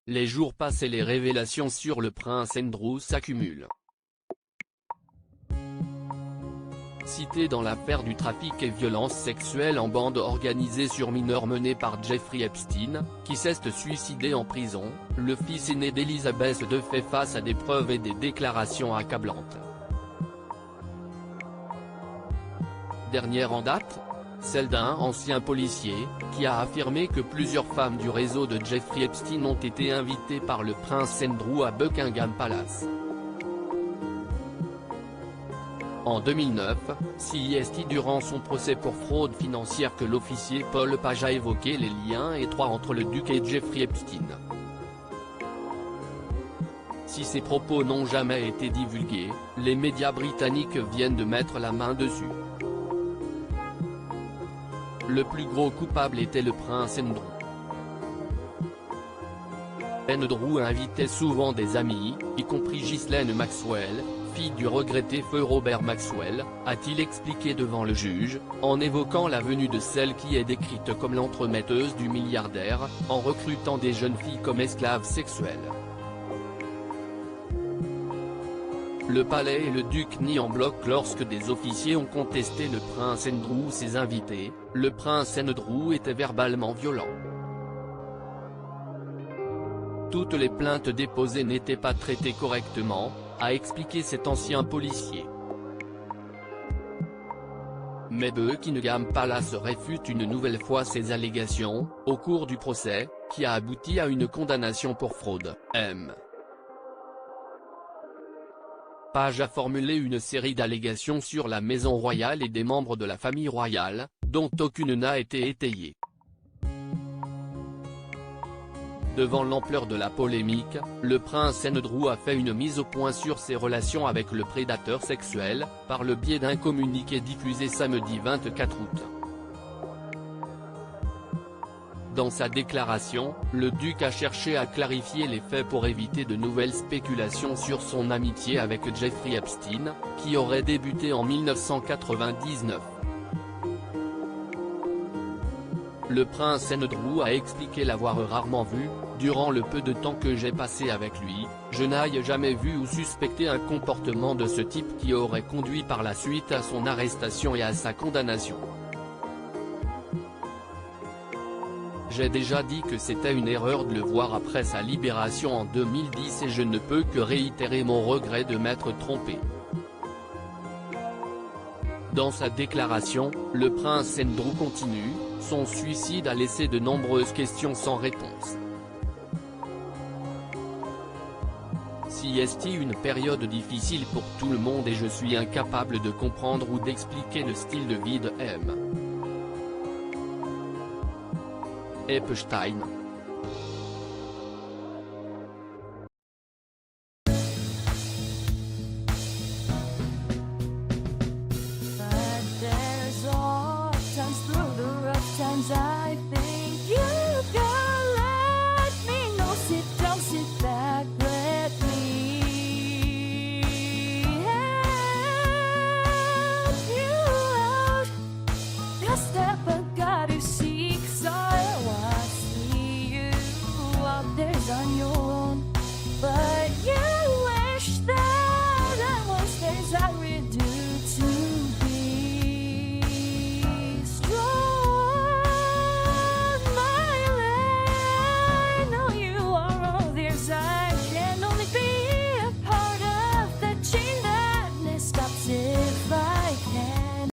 Les jours passent et les révélations sur le prince Andrew s'accumulent. Cité dans l'affaire du trafic et violences sexuelles en bande organisée sur mineurs menée par Jeffrey Epstein, qui s'est suicidé en prison, le fils aîné d'Elizabeth II fait face à des preuves et des déclarations accablantes. Dernière en date, celle d'un ancien policier, qui a affirmé que plusieurs femmes du réseau de Jeffrey Epstein ont été invitées par le prince Andrew à Buckingham Palace. En 2009, CIST durant son procès pour fraude financière que l'officier Paul Page a évoqué les liens étroits entre le duc et Jeffrey Epstein. Si ces propos n'ont jamais été divulgués, les médias britanniques viennent de mettre la main dessus. Le plus gros coupable était le prince Andrew. Andrew invitait souvent des amis, y compris Ghislaine Maxwell, fille du regretté feu Robert Maxwell, a-t-il expliqué devant le juge, en évoquant la venue de celle qui est décrite comme l'entremetteuse du milliardaire, en recrutant des jeunes filles comme esclaves sexuelles. Le palais et le duc nient en bloc lorsque des officiers ont contesté le prince Andrew ou ses invités. Le prince Andrew était verbalement violent. Toutes les plaintes déposées n'étaient pas traitées correctement, a expliqué cet ancien policier. Mais Buckingham Palace réfute une nouvelle fois ces allégations, au cours du procès, qui a abouti à une condamnation pour fraude. Page a formulé une série d'allégations sur la maison royale et des membres de la famille royale, dont aucune n'a été étayée. Devant l'ampleur de la polémique, le prince Andrew a fait une mise au point sur ses relations avec le prédateur sexuel, par le biais d'un communiqué diffusé samedi 24 août. Dans sa déclaration, le duc a cherché à clarifier les faits pour éviter de nouvelles spéculations sur son amitié avec Jeffrey Epstein, qui aurait débuté en 1999. Le prince Andrew a expliqué l'avoir rarement vu. Durant le peu de temps que j'ai passé avec lui, je n'ai jamais vu ou suspecté un comportement de ce type qui aurait conduit par la suite à son arrestation et à sa condamnation. J'ai déjà dit que c'était une erreur de le voir après sa libération en 2010 et je ne peux que réitérer mon regret de m'être trompé. Dans sa déclaration, le prince Andrew continue, son suicide a laissé de nombreuses questions sans réponse. CIST une période difficile pour tout le monde et je suis incapable de comprendre ou d'expliquer le style de vie de M. Epstein.